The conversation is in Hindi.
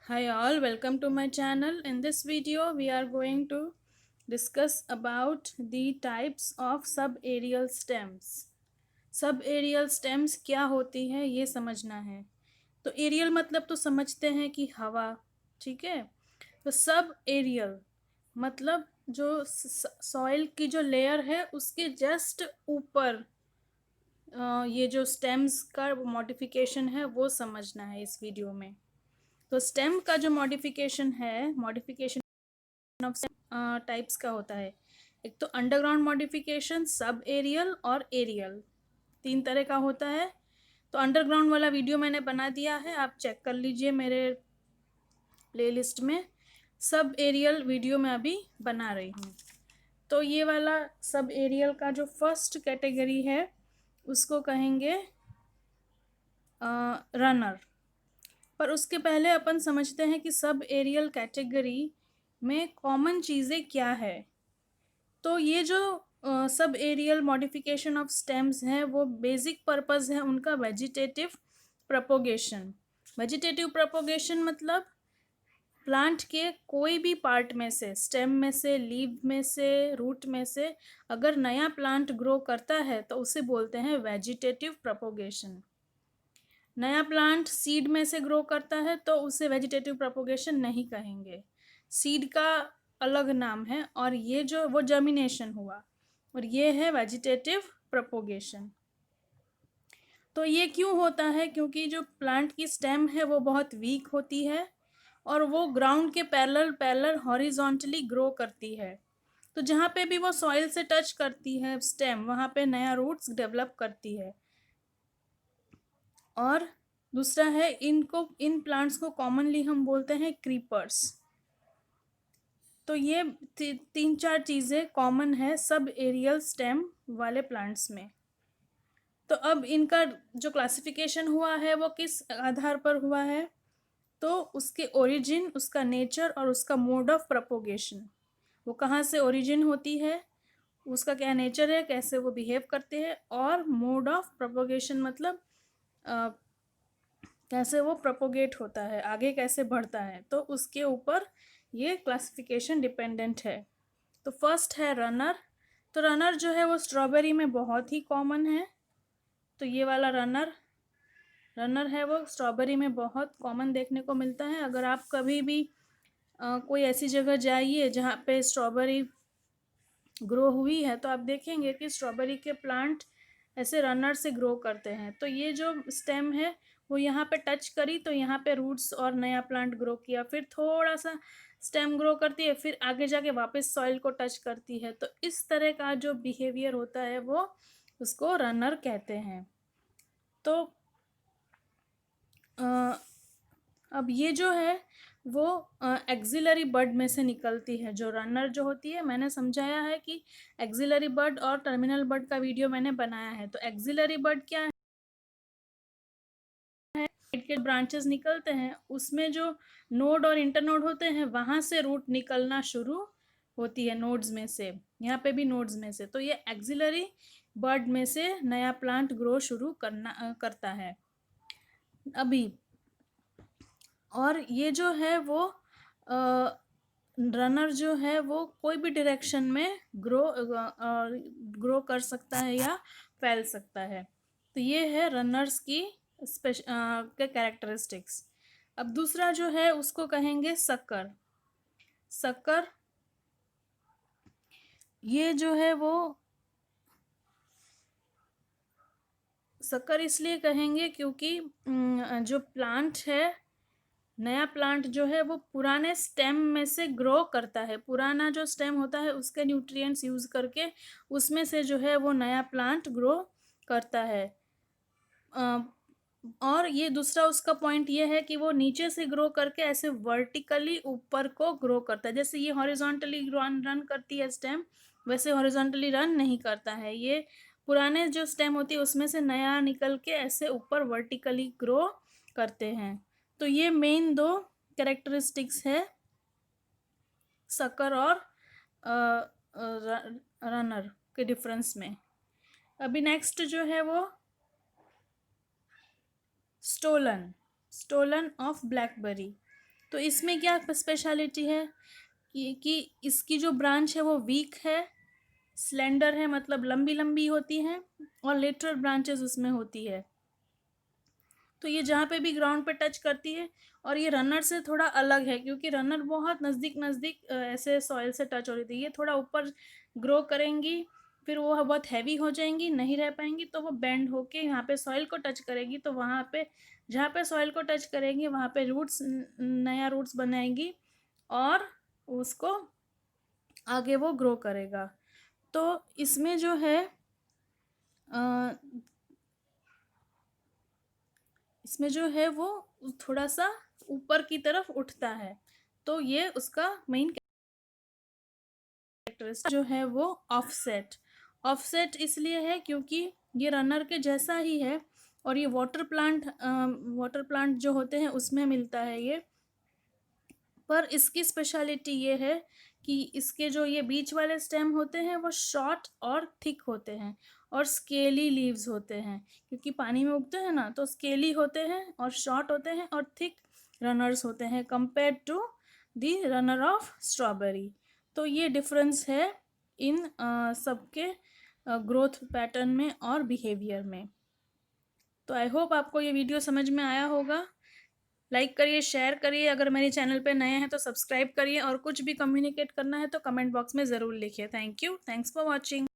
Hi all, welcome to my channel. In this video we are going to discuss about the types of subaerial stems. subaerial stems क्या होती है ये समझना है। तो एरियल मतलब तो समझते हैं कि हवा, ठीक है। तो सब एरियल मतलब जो सॉइल की जो लेयर है उसके जस्ट ऊपर ये जो स्टेम्स का मॉडिफिकेशन है वो समझना है इस वीडियो में। तो स्टेम का जो मॉडिफिकेशन ऑफ टाइप्स का होता है। एक तो अंडरग्राउंड मॉडिफिकेशन, सब एरियल और एरियल, तीन तरह का होता है। तो अंडरग्राउंड वाला वीडियो मैंने बना दिया है, आप चेक कर लीजिए मेरे प्लेलिस्ट में। सब एरियल वीडियो मैं अभी बना रही हूँ। तो ये वाला सब एरियल का जो फर्स्ट कैटेगरी है उसको कहेंगे रनर। पर उसके पहले अपन समझते हैं कि सब एरियल कैटेगरी में कॉमन चीज़ें क्या है। तो ये जो sub aerial modification of stems हैं वो बेसिक पर्पस है उनका वेजिटेटिव प्रोपोगेशन। वेजिटेटिव प्रोपोगेशन मतलब प्लांट के कोई भी पार्ट में से, स्टेम में से, लीव में से, रूट में से अगर नया प्लांट ग्रो करता है तो उसे बोलते हैं वेजिटेटिव प्रोपोगेशन। नया प्लांट सीड में से ग्रो करता है तो उसे वेजिटेटिव प्रोपोगेशन नहीं कहेंगे, सीड का अलग नाम है। और ये जो वो जर्मिनेशन हुआ और ये है वेजिटेटिव प्रोपोगेशन। तो ये क्यों होता है? क्योंकि जो प्लांट की स्टेम है वो बहुत वीक होती है और वो ग्राउंड के पैरेलल पैरेलल हॉरिजॉन्टली ग्रो करती है। तो जहाँ पे भी वो सॉइल से टच करती है स्टेम, वहाँ पे नया रूट्स डेवलप करती है। और दूसरा है, इन प्लांट्स को कॉमनली हम बोलते हैं क्रीपर्स। तो ये तीन चार चीज़ें कॉमन है सब एरियल स्टेम वाले प्लांट्स में। तो अब इनका जो क्लासिफिकेशन हुआ है वो किस आधार पर हुआ है? तो उसके ओरिजिन, उसका नेचर और उसका मोड ऑफ प्रोपोगेशन। वो कहाँ से ओरिजिन होती है, उसका क्या नेचर है, कैसे वो बिहेव करते हैं, और मोड ऑफ प्रोपोगेशन मतलब कैसे वो प्रोपोगेट होता है, आगे कैसे बढ़ता है। तो उसके ऊपर ये क्लासिफिकेशन डिपेंडेंट है। तो फर्स्ट है रनर। तो रनर जो है वो स्ट्रॉबेरी में बहुत ही कॉमन है। तो ये वाला रनर है वो स्ट्रॉबेरी में बहुत कॉमन देखने को मिलता है। अगर आप कभी भी कोई ऐसी जगह जाइए जहाँ पे स्ट्रॉबेरी ग्रो हुई है तो आप देखेंगे कि स्ट्रॉबेरी के प्लांट ऐसे रनर से ग्रो करते हैं। तो ये जो स्टेम है वो यहाँ पे टच करी तो यहाँ पे रूट्स और नया प्लांट ग्रो किया, फिर थोड़ा सा स्टेम ग्रो करती है, फिर आगे जाके वापस सॉइल को टच करती है। तो इस तरह का जो बिहेवियर होता है वो उसको रनर कहते हैं। तो अब ये जो है वो एक्सिलरी बड में से निकलती है। जो रनर जो होती है, मैंने समझाया है कि एक्सिलरी बड और टर्मिनल बड का वीडियो मैंने बनाया है। तो एक्सिलरी बड क्या है? के ब्रांचेस निकलते हैं, उसमें जो नोड और इंटरनोड होते हैं वहां से रूट निकलना शुरू होती है, नोड्स में से। यहाँ पे भी नोड्स में से। तो ये एक्सिलरी बड में से नया प्लांट ग्रो शुरू करता है अभी। और ये जो है वो रनर जो है वो कोई भी डायरेक्शन में ग्रो कर सकता है या फैल सकता है। तो ये है रनर्स की के कैरेक्टरिस्टिक्स। अब दूसरा जो है उसको कहेंगे सकर। सकर ये जो है वो सकर इसलिए कहेंगे क्योंकि जो प्लांट है, नया प्लांट जो है वो पुराने स्टेम में से ग्रो करता है। पुराना जो स्टेम होता है उसके न्यूट्रिएंट्स यूज करके उसमें से जो है वो नया प्लांट ग्रो करता है। और ये दूसरा उसका पॉइंट ये है कि वो नीचे से ग्रो करके ऐसे वर्टिकली ऊपर को ग्रो करता है। जैसे ये हॉरिजॉन्टली रन करती है स्टेम, वैसे हॉरिजॉन्टली रन नहीं करता है। ये पुराने जो स्टेम होती है उसमें से नया निकल के ऐसे ऊपर वर्टिकली ग्रो करते हैं। तो ये मेन दो कैरेक्टरिस्टिक्स है सकर और रनर के डिफरेंस में। अभी नेक्स्ट जो है वो स्टोलन ऑफ ब्लैकबेरी। तो इसमें क्या स्पेशलिटी है कि इसकी जो ब्रांच है वो वीक है, स्लेंडर है, मतलब लंबी लंबी होती हैं, और लेटरल ब्रांचेस उसमें होती है। तो ये जहाँ पे भी ग्राउंड पे टच करती है, और ये रनर से थोड़ा अलग है क्योंकि रनर बहुत नज़दीक नज़दीक ऐसे सॉइल से टच हो रही थी, ये थोड़ा ऊपर ग्रो करेंगी, फिर वो बहुत हैवी हो जाएंगी, नहीं रह पाएंगी, तो वो बेंड होके यहाँ पे सॉइल को टच करेगी, तो वहाँ पे जहाँ पे सॉइल को टच करेंगी वहाँ पे रूट्स, नया रूट्स बनाएंगी, और उसको आगे वो ग्रो करेगा। तो इसमें जो है इसमें जो है वो थोड़ा सा ऊपर की तरफ उठता है, तो ये उसका मेन कैरेक्टरिस्टिक जो है वो ऑफसेट। ऑफसेट इसलिए है क्योंकि ये रनर के जैसा ही है, और ये वाटर प्लांट जो होते हैं उसमें मिलता है ये, पर इसकी स्पेशलिटी ये है कि इसके जो ये बीच वाले स्टेम होते हैं वो शॉर्ट और थिक होते हैं, और स्केली लीव्स होते हैं, क्योंकि पानी में उगते हैं ना, तो स्केली होते हैं और शॉर्ट होते हैं और थिक रनर्स होते हैं compare to the runner of strawberry. तो ये डिफरेंस है इन सबके ग्रोथ पैटर्न में और बिहेवियर में। तो आई होप आपको ये वीडियो समझ में आया होगा। लाइक करिए, शेयर करिए, अगर मेरे चैनल पे नए हैं तो सब्सक्राइब करिए, और कुछ भी कम्युनिकेट करना है तो कमेंट बॉक्स में ज़रूर लिखिए। Thank you, thanks for watching.